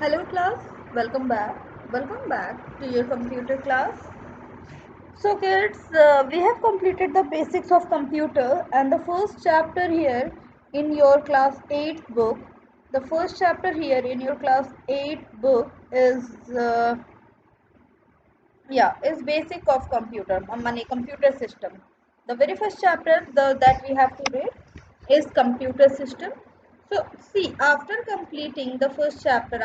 Hello class, welcome back. Welcome back to your computer class. So kids, we have completed the basics of computer and the first chapter here in your class 8 book. The first chapter here in your class 8 book is is basic of computer, money computer system. The very first chapter that we have to read is computer system. So see, after completing the first chapter,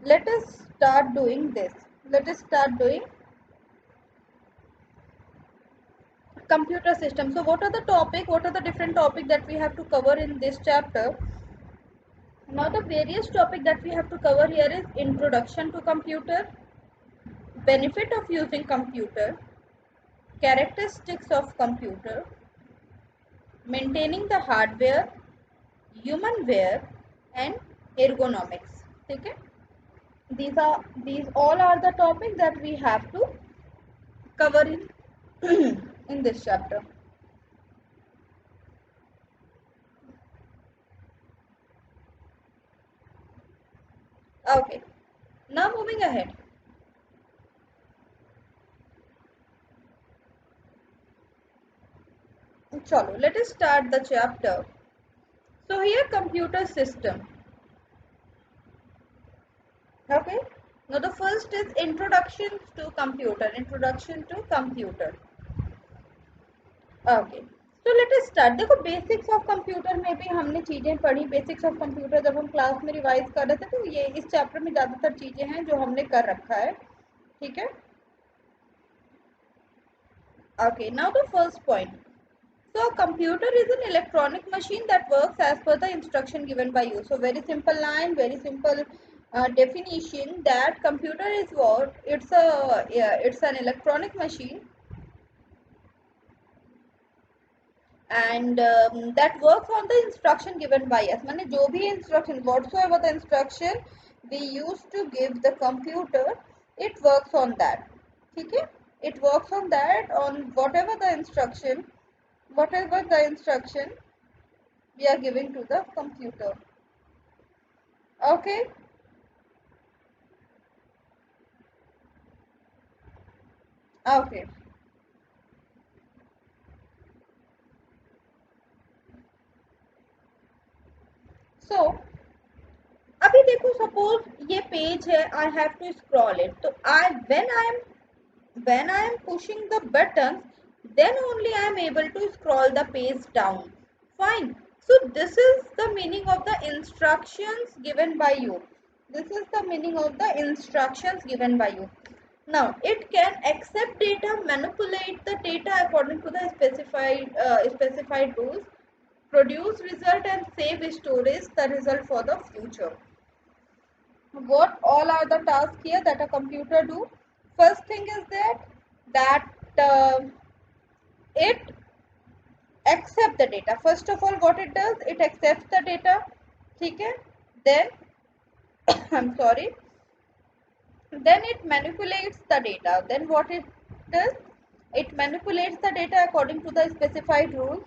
let us start doing this. Let us start doing computer system. So what are the topic? What are the different topic that we have to cover in this chapter? Now the various topic that we have to cover here is introduction to computer, benefit of using computer, characteristics of computer, maintaining the hardware, human wear and ergonomics. Okay, these all are the topics that we have to cover in in this chapter. Okay, now moving ahead. Chalo, let us start the chapter. So here computer system. Okay, now the first is introduction to computer. Introduction to computer. Okay, तो let us start. देखो basics of computer में भी हमने चीज़ें पढ़ी. Basics of computer जब हम class में रिवाइज कर रहे थे तो ये इस चैप्टर में ज़्यादातर चीज़ें हैं जो हमने कर रखा है. ठीक है. Okay, now the first point. So a computer is an electronic machine that works as per the instruction given by you. So very simple line, very simple definition that computer is what? It's an electronic machine and that works on the instruction given by us. माने जो भी instruction, whatsoever the instruction we used to give the computer, it works on that. ठीक है, it works on that, on whatever the instruction we are giving to the computer. Okay, okay. So अभी देखो, suppose ये page है, I have to scroll it. तो I when I am pushing the button, then only I am able to scroll the page down. Fine. So this is the meaning of the instructions given by you. This is the meaning of the instructions given by you. Now it can accept data, manipulate the data according to the specified rules, produce result and save storage the result for the future. What all are the tasks here that a computer do? First thing is that it accept the data. First of all, what it does, it accepts the data. ठीक है. Then I'm sorry. Then it manipulates the data. Then what it does, it manipulates the data according to the specified rules.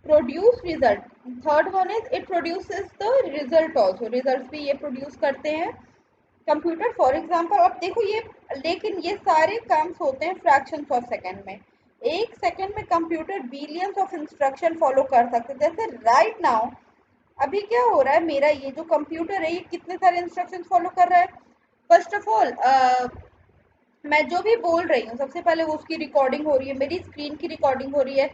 Produce result. Third one is it produces the result also. Results भी ये produce करते हैं computer. For example अब देखो ये, लेकिन ये सारे काम्स होते हैं फ्रैक्शंस ऑफ सेकंड में. एक सेकंड में computer billions of instruction follow कर सकते हैं. जैसे राइट नाउ अभी क्या हो रहा है, मेरा ये जो कंप्यूटर है ये कितने सारे इंस्ट्रक्शन फॉलो कर रहा है. फर्स्ट ऑफ ऑल मैं जो भी बोल रही हूँ सबसे पहले वो उसकी रिकॉर्डिंग हो रही है, मेरी स्क्रीन की रिकॉर्डिंग हो रही है.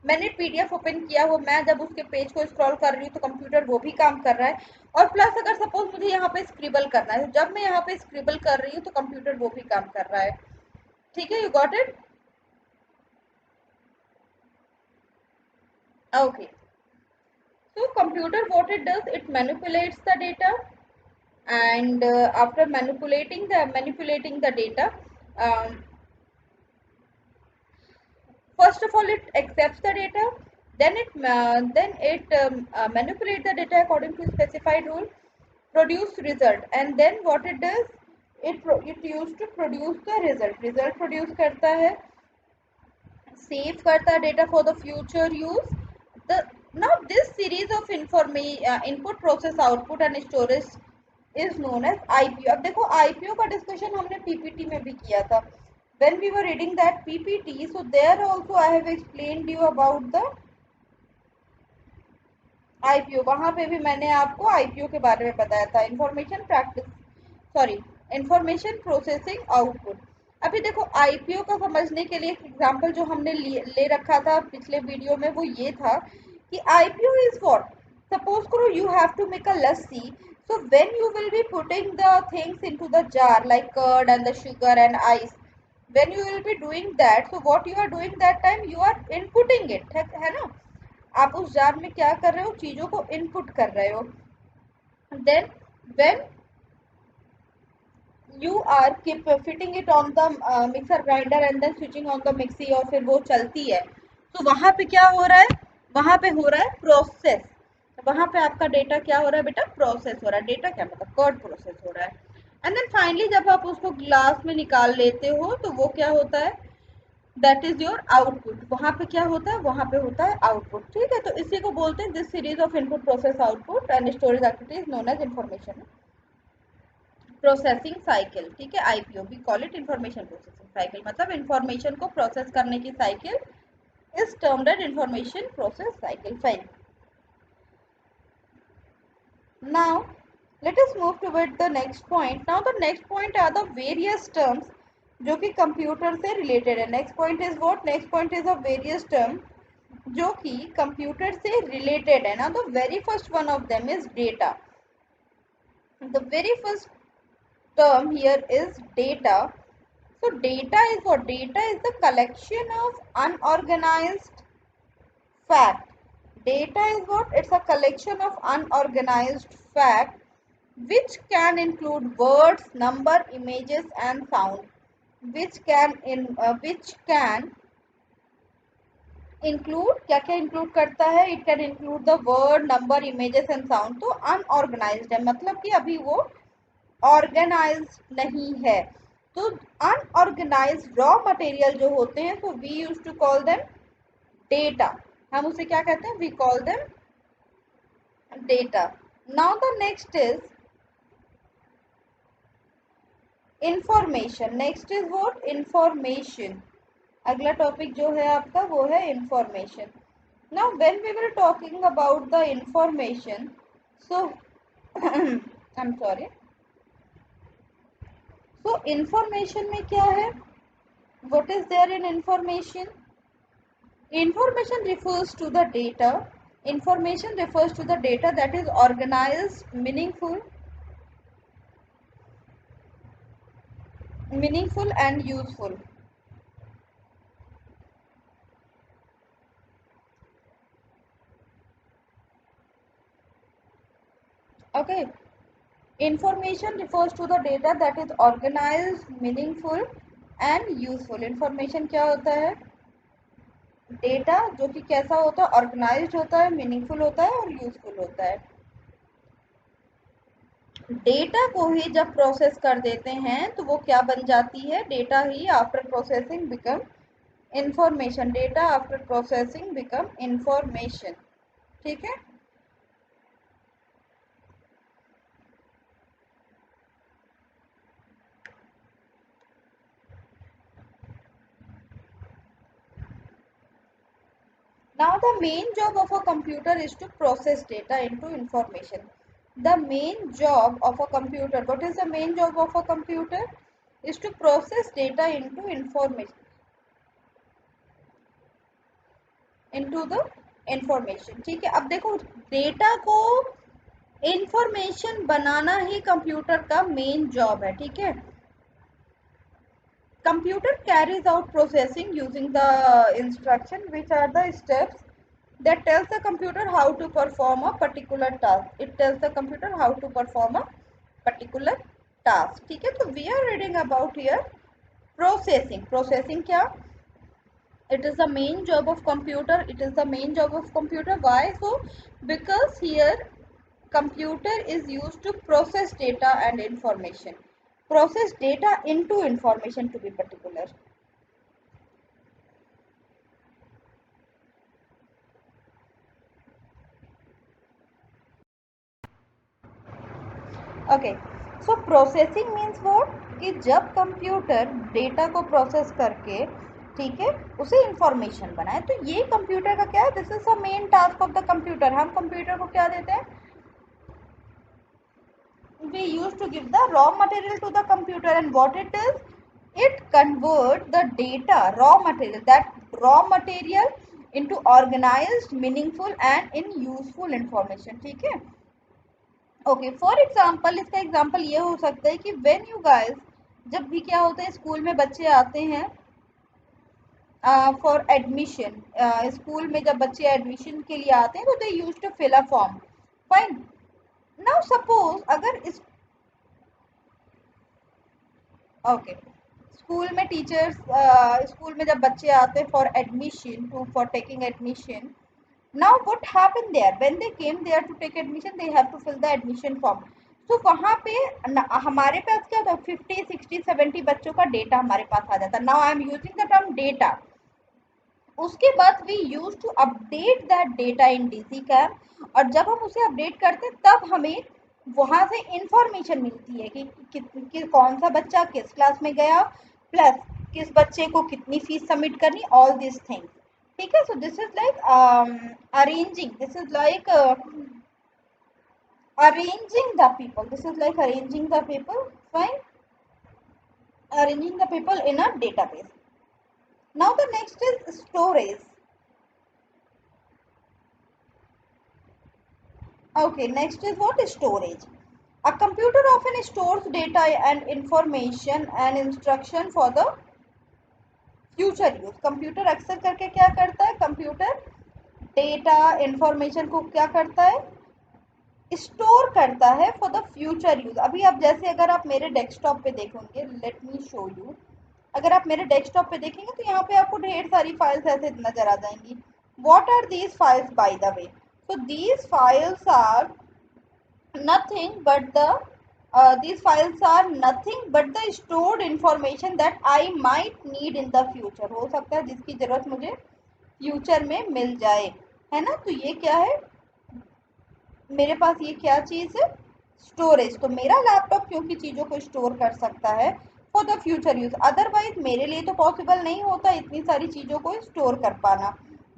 मैंने पीडीएफ ओपन किया, वो मैं जब उसके पेज को स्क्रॉल कर रही हूँ तो कंप्यूटर वो भी काम कर रहा है. और प्लस अगर सपोज मुझे यहाँ पे स्क्रिबल करना है, जब मैं यहाँ पे स्क्रिबल कर रही हूँ तो कंप्यूटर वो भी काम कर रहा है. ठीक है, you got it. Okay, so computer what it does, it manipulates the data and after manipulating the data, um, first of all it accepts the data, then it manipulate the data according to specified rule, produce result, and then what it does, it used to produce the result produce करता है, save करता है data for the future use. Now this series of input process output and storage is known as IPO. अब देखो IPO का discussion हमने PPT में भी किया था. When we were reading that PPT, so there also I have explained you about the IPO. वहां पे भी मैंने आपको IPO के बारे में बताया था. Information processing output. अभी देखो IPO का समझने के लिए एक एग्जांपल जो हमने ले रखा था पिछले वीडियो में, वो ये था कि IPO इज व्हाट. सपोज करो you have to make a lassi. So when you will be putting the things into the jar like curd and the sugar and ice, when you will be doing that, so what you are doing that time, you are inputting it, है ना. आप उस jar में क्या कर रहे हो, चीजों को इनपुट कर रहे हो. Then when you are keep fitting it on the mixer grinder and then switching on the mixie और फिर वो चलती है, तो वहां पे क्या हो रहा है, वहां पे हो रहा है प्रोसेस. वहां पे आपका डेटा क्या हो रहा है बेटा, प्रोसेस हो रहा है. डेटा क्या मतलब कर्ड प्रोसेस हो रहा है. एंड देन फाइनली जब आप उसको ग्लास में निकाल लेते हो तो वो क्या होता है, दैट इज योर आउटपुट. वहां पे क्या होता है, वहां पे होता है आउटपुट. ठीक है, तो इसी को बोलते हैं this series of input process output and storage activity is known as information processing cycle. ठीक है, IPO we call it information processing cycle. मतलब इंफॉर्मेशन को प्रोसेस करने की cycle is termed as information process cycle. Fine. Now let us move toward the next point. Now the next point are the various terms जो कि computer से related है. Next point is what, next point is a various term जो कि computer से related है ना. The very first one of them is data. The very first term here is data. So data is what, data is the collection of unorganized fact. Data is what, it's a collection of unorganized fact which can include words, number, images and sound. Which can include, क्या क्या include करता है, it can include the word, number, images and sound. तो unorganized है, मतलब कि अभी वो ऑर्गेनाइज नहीं है. तो अनऑर्गेनाइज रॉ मटेरियल जो होते हैं, तो we use to call them data. हम उसे क्या कहते हैं, we call them data. Now the next is information. Next is what, information. अगला टॉपिक जो है आपका वो है information. Now when we will talking about the information, so I am sorry. So information में क्या है, what is there in information? Information refers to the data. Information refers to the data that is organized, meaningful and useful. Okay, information refers to the data that is organized, meaningful and useful. Information क्या होता है, data जो कि कैसा होता है, organised होता है, मीनिंगफुल होता है और यूजफुल होता है. डेटा को ही जब प्रोसेस कर देते हैं तो वो क्या बन जाती है, डेटा ही after processing become information. Data after processing become information. ठीक है. Now the main job of a computer is to process data into information. The main job of a computer, what is the main job of a computer? Is to process data into information. Into the information. ठीक है. अब देखो data को information बनाना ही computer का main job है. ठीक है. Computer carries out processing using the instruction, which are the steps that tells the computer how to perform a particular task. It tells the computer how to perform a particular task. ठीक है. तो we are reading about here processing. Processing क्या? It is the main job of computer. It is the main job of computer. Why so? Because here computer is used to process data and information. Process data into information to be particular. Okay, so processing means what, कि जब computer data को process करके, ठीक है, उसे information बनाए, तो ये कंप्यूटर का क्या है, this is the main task of the computer. हम कंप्यूटर को क्या देते हैं, we used to give the raw material to the computer, and what it is, it convert the data, raw material into organized, meaningful and in useful information, ठीक है। Okay, for example, इसका example ये हो सकता है कि when you guys, जब भी क्या होता है, स्कूल में बच्चे आते हैं फॉर एडमिशन, स्कूल में जब बच्चे एडमिशन के लिए आते हैं तो they use to fill a form, fine. Now suppose अगर इस, ओके, स्कूल में टीचर्स, स्कूल में जब बच्चे आते हैं for admission, to for taking admission, now what happened there, when they came there to take admission, they have to fill the admission form। तो वहां पे हमारे पास क्या होता है, 50 60 70 बच्चों का डेटा हमारे पास आ जाता है। Now I am using the term data. उसके बाद we use to update that data in DC cam, और जब हम उसे अपडेट करते हैं तब हमें वहां से इंफॉर्मेशन मिलती है कि कौन सा बच्चा किस क्लास में गया, प्लस किस बच्चे को कितनी फीस सबमिट करनी, ऑल दिस थिंग्स, ठीक है। So this is like arranging, this is like arranging the people, this is like arranging the people, fine, arranging the people in a database। Now the next is storage। Okay, next is what is storage। A computer often stores data and information and instruction for the future use। Computer अक्सर करके क्या करता है, computer data information को क्या करता है, store करता है फॉर द फ्यूचर यूज। अभी आप जैसे अगर आप मेरे डेस्कटॉप पे देखेंगे, लेट मी शो यू, अगर आप मेरे डेस्कटॉप पे देखेंगे तो यहाँ पे आपको ढेर सारी फाइल्स ऐसे नजर आ जाएंगी। What are these files by the way, so these files are nothing but these files are nothing but the stored information that I might need in the future। हो सकता है जिसकी जरूरत मुझे फ्यूचर में मिल जाए, है ना। तो ये क्या है, मेरे पास ये क्या चीज है, स्टोरेज। तो मेरा लैपटॉप क्योंकि चीजों को स्टोर कर सकता है for the future use, otherwise मेरे लिए तो पॉसिबल नहीं होता इतनी सारी चीजों को स्टोर कर पाना,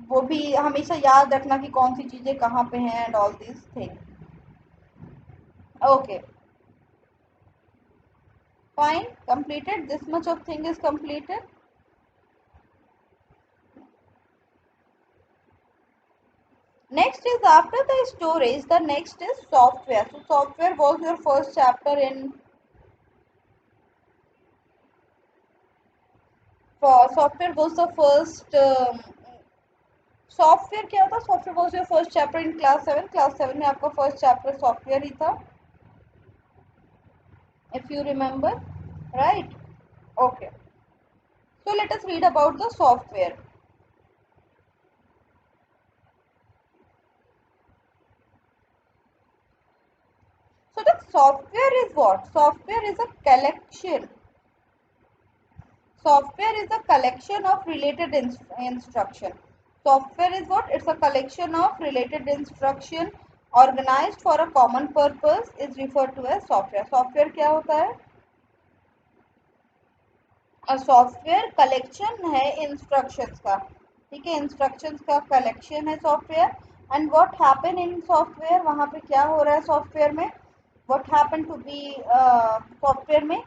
वो भी हमेशा याद रखना कि कौन सी चीजें कहाँ पे हैं and all this thing. Okay, fine, completed, this much of thing is completed। Next is after the storage, the next is software। So software was your first chapter in, for software was the first software क्या था, software was your first chapter in class 7। Class 7 में आपका first chapter software ही था, if you remember, right. Okay, so let us read about the software. So the software is what, software is a collection, software is a collection of related instruction। Software is what, it's a collection of related instruction organized for a common purpose is referred to as software। software क्या होता है, software collection है instructions का, ठीक है, instructions का collection है software. And what happen in software, वहां पे क्या हो रहा है सॉफ्टवेयर में, what happen to be software में,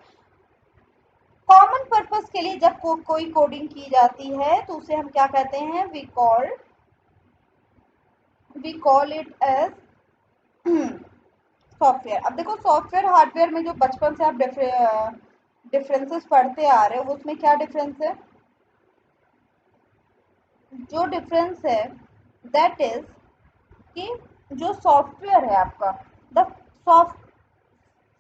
कॉमन पर्पस के लिए जब कोई कोडिंग की जाती है तो उसे हम क्या कहते हैं, we call it as software. अब देखो सॉफ्टवेयर हार्डवेयर में जो बचपन से आप डिफरेंसेस पढ़ते आ रहे हो, उसमें क्या डिफरेंस है, जो डिफरेंस है दैट इज कि जो सॉफ्टवेयर है आपका, the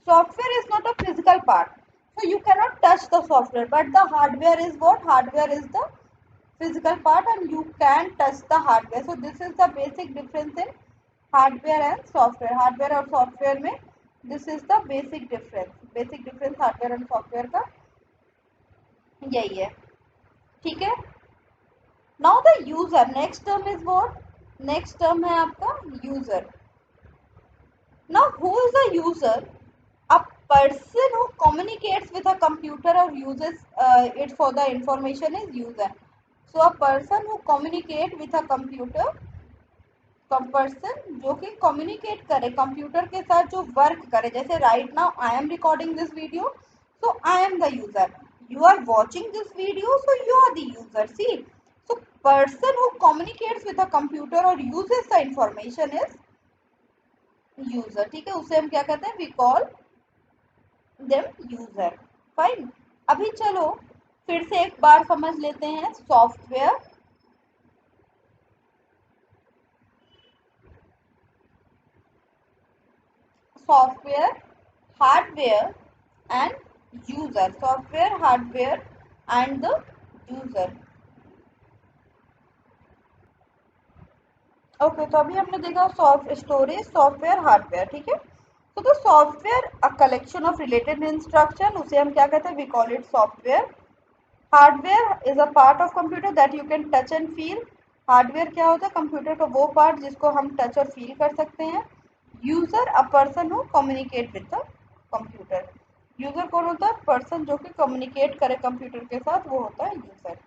software is not a physical part, so you cannot touch the software, but the hardware is what, hardware is the physical part and you can touch the hardware। So this is the basic difference in hardware and software, hardware और software में this is the basic difference, basic difference hardware and software का यही है, ठीक है। Now the user, next term is what, next term है आपका user. Now who is the user, person who communicates with a computer or uses it for the information is user. So a person who communicate with a computer, person जो कि communicate करे computer के साथ, जो work करे, जैसे right now I M recording this video, so I am the user, you are watching this video, so you are the user. See, so person who communicates with a computer or uses the information is user. ठीक है, उसे हम क्या कहते हैं, we call them user. Fine. अभी चलो फिर से एक बार समझ लेते हैं software, software, hardware and user. Software, hardware and the user. Okay, तो अभी हमने देखा स्टोरेज, सॉफ्टवेयर, हार्डवेयर. ठीक है, तो software a collection of related instruction, उसे हम क्या कहते हैं, we call it software. Hardware is a part of computer that you can touch and feel. Hardware क्या होता है, कंप्यूटर का वो पार्ट जिसको हम टच और फील कर सकते हैं. User a person who communicate with the computer. User कौन होता है, पर्सन जो कि कम्युनिकेट करे कंप्यूटर के साथ, वो होता है user.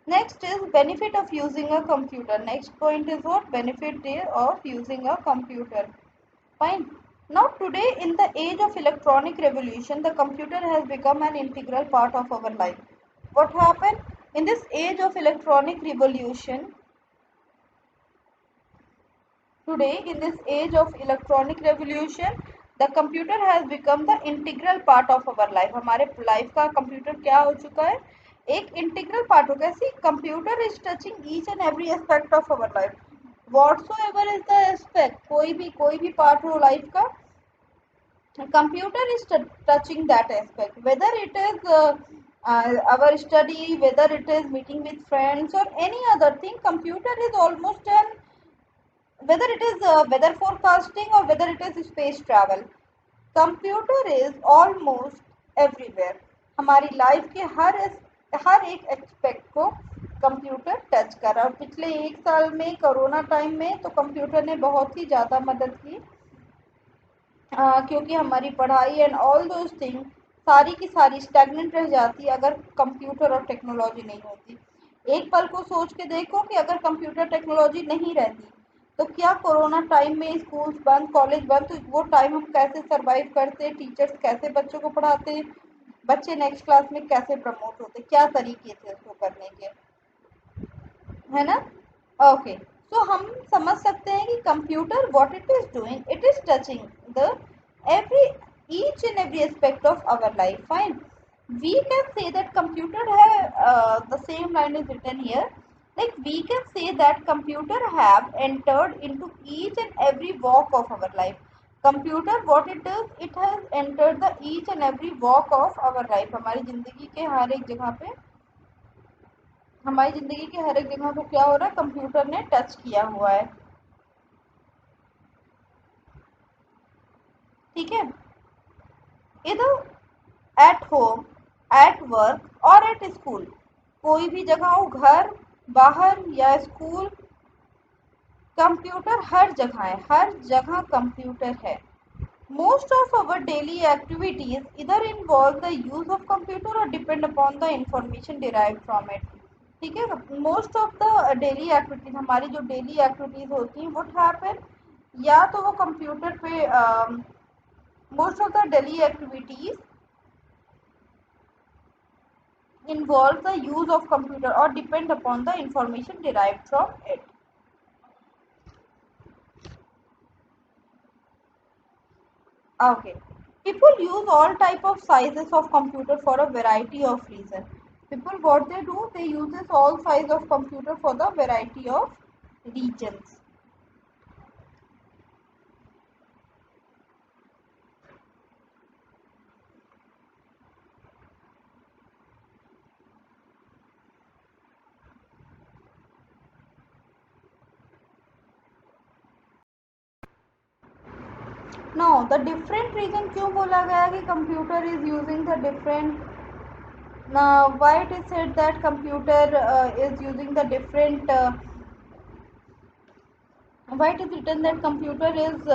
Next is benefit of using a computer. Next point is what? Benefit of using a computer. Fine. Now today in the age of electronic revolution, the computer has become an integral part of our life. What happened? In this age of electronic revolution, today in this age of electronic revolution, the computer has become the integral part of our life. हमारे life का computer क्या हो चुका है, एक integral part हो गया. See, computer is touching each and every aspect of our life. Whatsoever is the aspect, कोई भी पार्ट हो लाइफ का, computer is touching that aspect, whether it is our study, whether it is meeting with friends or any other thing. Computer is almost an, whether it is weather forecasting or whether it is space travel, computer is almost everywhere. हमारी life के हर एक expect को computer touch कर रहा है. और पिछले एक साल में कोरोना टाइम में तो कंप्यूटर ने बहुत ही ज़्यादा मदद की, क्योंकि हमारी पढ़ाई एंड ऑल दोज थिंग सारी की सारी स्टैग्नेंट रह जाती अगर कंप्यूटर और टेक्नोलॉजी नहीं होती. एक पल को सोच के देखो कि अगर कंप्यूटर टेक्नोलॉजी नहीं रहती तो क्या कोरोना टाइम में स्कूल्स बंद, कॉलेज बंद, तो वो टाइम हम कैसे सरवाइव करते, टीचर्स कैसे बच्चों को पढ़ाते, बच्चे नेक्स्ट क्लास में कैसे प्रमोट होते, क्या तरीके थे उसको करने के, है ना. ओके, सो हम समझ सकते हैं कि computer what it is doing, it is touching the every each and every aspect of our life. Fine, we can say that computer have the same line is written here, like we can say that computer have entered into each and every walk of our life. Computer what it does, it has entered the each and every walk of our life. हमारी जिंदगी के हर एक जगह पे, हमारी जिंदगी के हर एक जगह को क्या हो रहा है, कंप्यूटर ने टच किया हुआ है. ठीक है, इधर एट होम, एट वर्क और एट स्कूल, कोई भी जगह हो, घर, बाहर या स्कूल, कंप्यूटर हर जगह है, हर जगह कंप्यूटर है. Most of our daily activities इधर involve the use of computer और depend upon the information derive from it. ठीक है, most of the daily activities, हमारी जो डेली एक्टिविटीज होती हैं, व्हाट हैपन, या तो वो कंप्यूटर पे, most of the daily activities involve the use of computer or depend upon the information derived from it. Okay, people use all type of sizes of computer for a variety of reasons. People what they do, they uses all size of computer for the variety of regions. Know the different region क्यों बोला गया कि computer is using the different why it is said that computer is using the different why it is written that computer is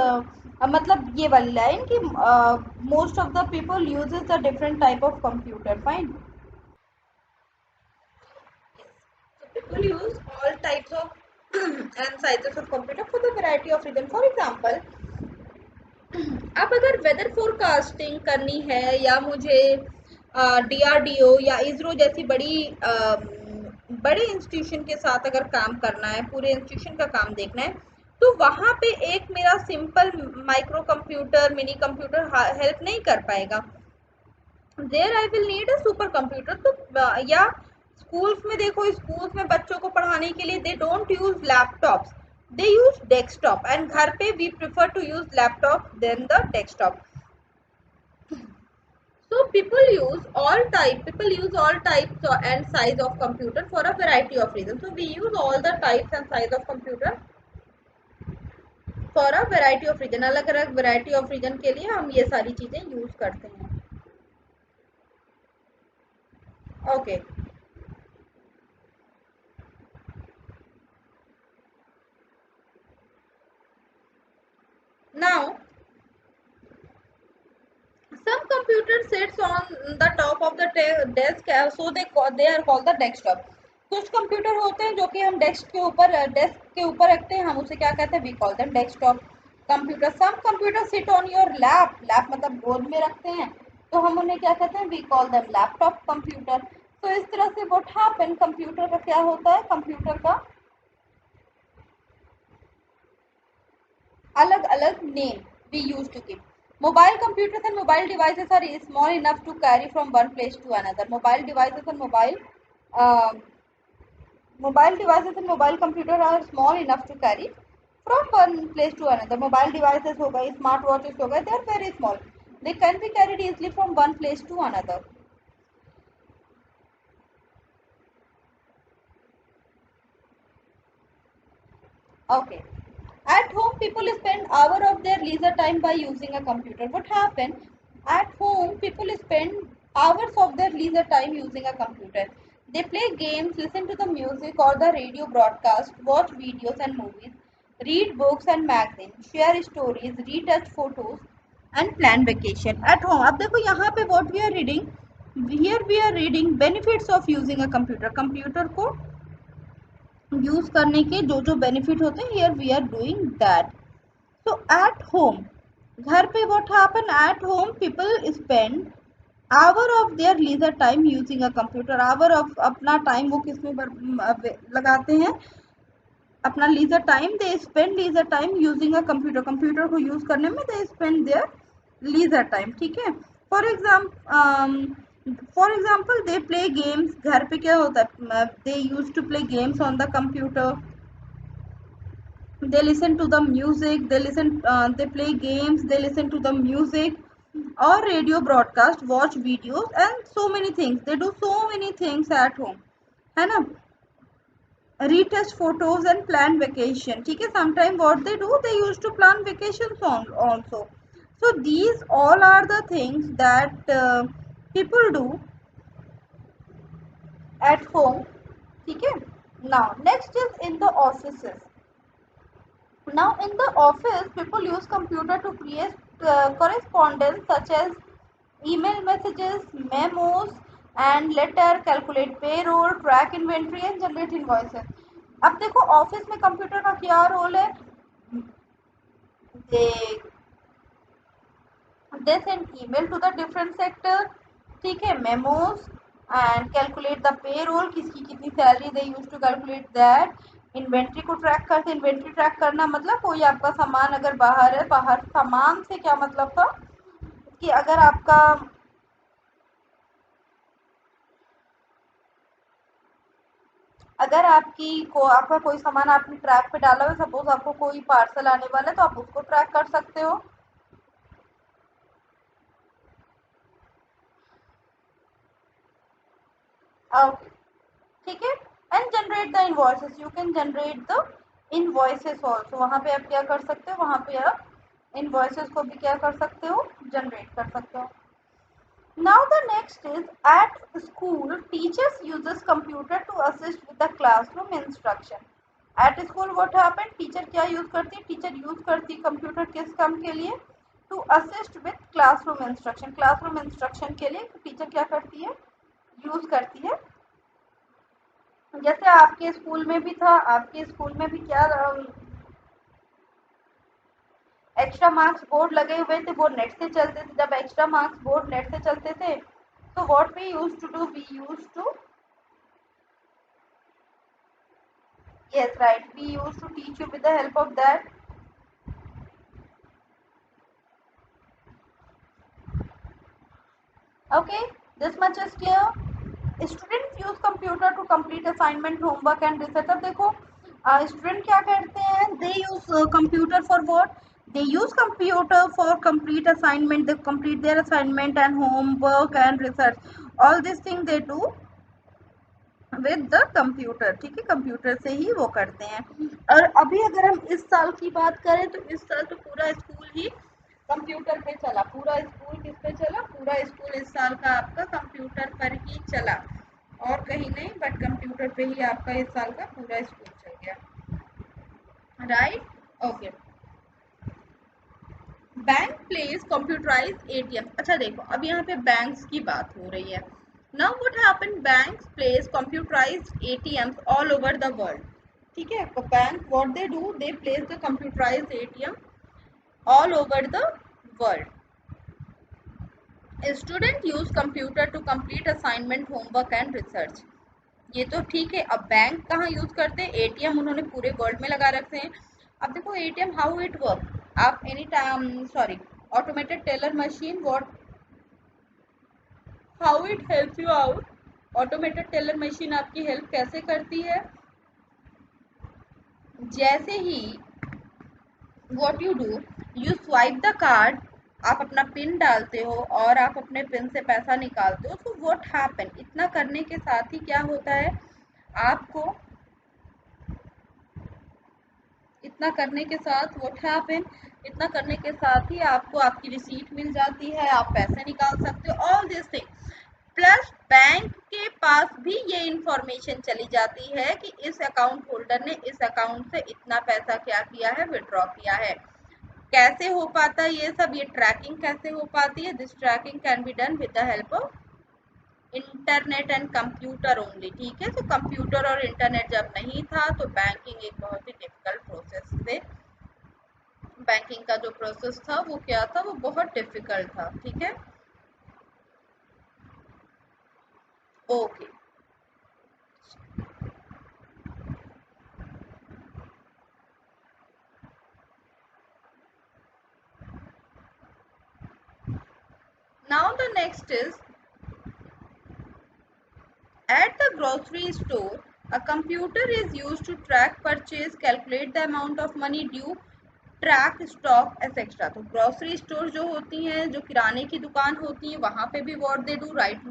मतलब ये वाली line कि most of the people uses a different type of computer fine. So people use all types of and sizes of computer for the variety of reason. For example, अब अगर weather forecasting करनी है या मुझे DRDO या इसरो जैसी बड़े institution के साथ अगर काम करना है, पूरे इंस्टीट्यूशन का काम देखना है, तो वहाँ पे एक मेरा simple micro computer, mini computer help नहीं कर पाएगा. There I will need a super computer. तो या स्कूल्स में देखो, स्कूल्स में बच्चों को पढ़ाने के लिए they don't use laptops, they use desktop, and घर पे we prefer to use laptop than the desktop. So people use all types and size of computer for a variety of reasons. So we use all the types and size of computer for a variety of reason. अलग अलग variety of reason के लिए हम ये सारी चीजें use करते हैं. Okay. Now some computer sits on the top of the desk, so they are called the desktop. कुछ कंप्यूटर होते हैं जो कि हम डेस्क के ऊपर रखते हैं, हम उसे क्या कहते हैं, we call them desktop computer. Some computer sit on your lap, lap मतलब गोद में रखते हैं, तो हम उन्हें क्या कहते हैं, we call them laptop computer. तो इस तरह से व्हाट हैपन, कंप्यूटर का क्या होता है, कंप्यूटर का अलग अलग name we use to keep. Mobile computers and mobile devices are small enough to carry from one place to another. Uh, mobile devices and mobile computer are small enough to carry from one place to another. Mobile devices हो गए, smart watches हो गए, they are very small. They can be carried easily from one place to another. Okay. At home, people spend hour of their leisure time by using a computer. What happens? At home, people spend hours of their leisure time using a computer. They play games, listen to the music or the radio broadcast, watch videos and movies, read books and magazines, share stories, retouch photos, and plan vacation. At home, अब देखो यहाँ पे what we are reading. Here we are reading benefits of using a computer. Computer को use करने के जो जो benefit होते हैं, here we are doing that. So at home, घर पे what happen, at home people spend hour of their leisure time using a computer. Hour of अपना टाइम वो किस में लगाते हैं, अपना leisure time, they spend leisure time using a computer. Computer को यूज करने में they spend their leisure time. ठीक है. For example they play games. घर पे क्या होता है, they use to play games on the computer. They listen to the music, they play games, they listen to the music or radio broadcast, watch videos and so many things. They do so many things at home, है ना. Retouch photos and plan vacation. ठीक है. Sometime what they do, they used to plan vacations also. So these all are the things that people do at home. ठीक है. Now next is in the offices. Now in the office, people use computer to create correspondence such as email messages, memos and letter, calculate payroll, track inventory and generate invoices. अब देखो office में computer का क्या role है, they they send email to the different sector. ठीक है. Memos and calculate the payroll, किसकी कितनी salary, they use to calculate that. Inventory को ट्रैक करते. इन्वेंट्री ट्रैक करना मतलब कोई आपका सामान अगर बाहर है, बाहर सामान से क्या मतलब था कि अगर आपका आपका कोई सामान आपने ट्रैक पे डाला हो, सपोज आपको कोई पार्सल आने वाला है तो आप उसको ट्रैक कर सकते हो. ठीक है. And generate the invoices, you can generate the invoices also. वहां पे आप क्या कर सकते हो, वहां पे आप इनवॉइसेस को भी क्या कर सकते हो, जनरेट कर सकते हो। Now the next is at school, teachers uses computer to assist with the classroom instruction. At school what happened? Teacher क्या use करती है? Teacher use करती है computer किस काम के लिए? To assist with classroom instruction. Classroom instruction के लिए teacher क्या करती है? Use करती है। जैसे आपके स्कूल में भी था, आपके स्कूल में भी क्या एक्स्ट्रा मार्क्स बोर्ड लगे हुए थे, वो नेट से चलते थे। जब एक्स्ट्रा मार्क्स बोर्ड नेट से चलते थे तो what we used to do, we used to, yes right, we used to teach you with the help of that. Okay, this much is clear. Students use computer to complete assignment, homework and research. अब देखो student क्या करते हैं, they use computer for what, they use computer for complete assignment, they complete their assignment and homework and research, all these things they do with the computer. ठीक है, computer से ही वो करते हैं। और अभी अगर हम इस साल की बात करें तो इस साल तो पूरा स्कूल ही कंप्यूटर पे चला। पूरा स्कूल किस पे चला? पूरा स्कूल इस साल का आपका कंप्यूटर पर ही चला, और कहीं नहीं, बट कंप्यूटर पे ही आपका इस साल का पूरा स्कूल चल गया। Right, okay. Bank place computerize ATM. अच्छा देखो, अब यहाँ पे बैंक्स की बात हो रही है। Now what happen, banks place computerize ATMs all over the world. ठीक है, तो bank what they do, they place the computerize ATM all over the world. Student use computer to complete assignment, homework and research. ये तो ठीक है। अब bank कहाँ use करते हैं? एटीएम उन्होंने पूरे वर्ल्ड में लगा रखे हैं। अब देखो एटीएम हाउ इट वर्क, आप any time, sorry, automated teller machine, what, how it help you out. Automated teller machine आपकी हेल्प कैसे करती है? जैसे ही what you do, you swipe the card, आप अपना पिन डालते हो और आप अपने पिन से पैसा निकालते हो। तो व्हाट हैपन, इतना करने के साथ ही क्या होता है आपको, इतना करने के साथ व्हाट हैपन, इतना करने के साथ ही आपको आपकी रिसीट मिल जाती है, आप पैसे निकाल सकते हो, all this thing. Plus bank के पास भी ये इंफॉर्मेशन चली जाती है कि इस अकाउंट होल्डर ने इस अकाउंट से इतना पैसा क्या किया है, विड्रॉ किया है। कैसे हो पाता है ये सब, ये ट्रैकिंग कैसे हो पाती है? This tracking can be done with the help of internet and computer only. ठीक है, तो कंप्यूटर और इंटरनेट जब नहीं था तो बैंकिंग एक बहुत ही डिफिकल्ट प्रोसेस थे। बैंकिंग का जो प्रोसेस था वो क्या था, वो बहुत डिफिकल्ट था। ठीक है, okay. Now the next is at the grocery store, a computer is used to track purchase, calculate the amount of money due, track stock etcetera. तो ग्रोसरी स्टोर जो होती हैं, जो किराने की दुकान होती है, वहां पे भी व्हाट दे डू, राइट।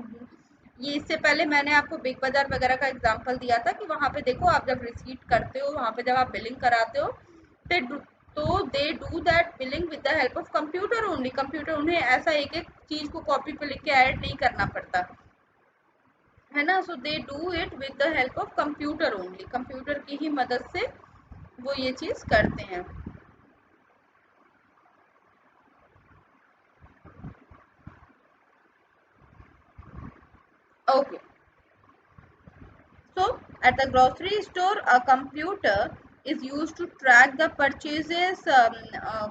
ये इससे पहले मैंने आपको बिग बाजार वगैरह का एग्जांपल दिया था कि वहां पे देखो, आप जब रिसीट करते हो, वहां पे जब आप बिलिंग कराते हो तो they do that billing with the help of computer only. Computer, उन्हें ऐसा एक एक चीज को कॉपी पे लिख के ऐड नहीं करना पड़ता है ना। So they do it with the help of computer only, computer की ही मदद से वो ये चीज करते हैं। ओके, so at the grocery store a computer is used to track the purchases,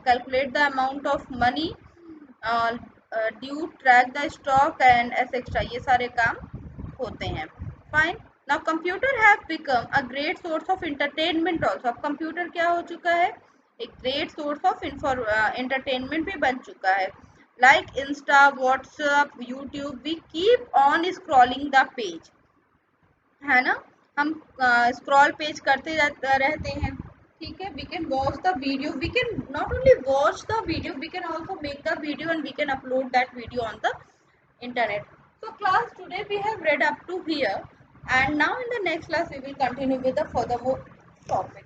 calculate the amount of money uh, due, track the stock and etc, ये सारे काम होते हैं। Fine, now computer have become a great source of entertainment also. अब computer क्या हो चुका है, एक ग्रेट सोर्स ऑफ एंटरटेनमेंट भी बन चुका है। Like Insta, WhatsApp, YouTube, we keep on scrolling the page, है ना। हम स्क्रॉल पेज करते रहते हैं। ठीक है, we can watch the video, we can not only watch the video, we can also make the video and we can upload that video on the internet. So class, today we have read up to here, and now in the next class we will continue with the furthermore topic.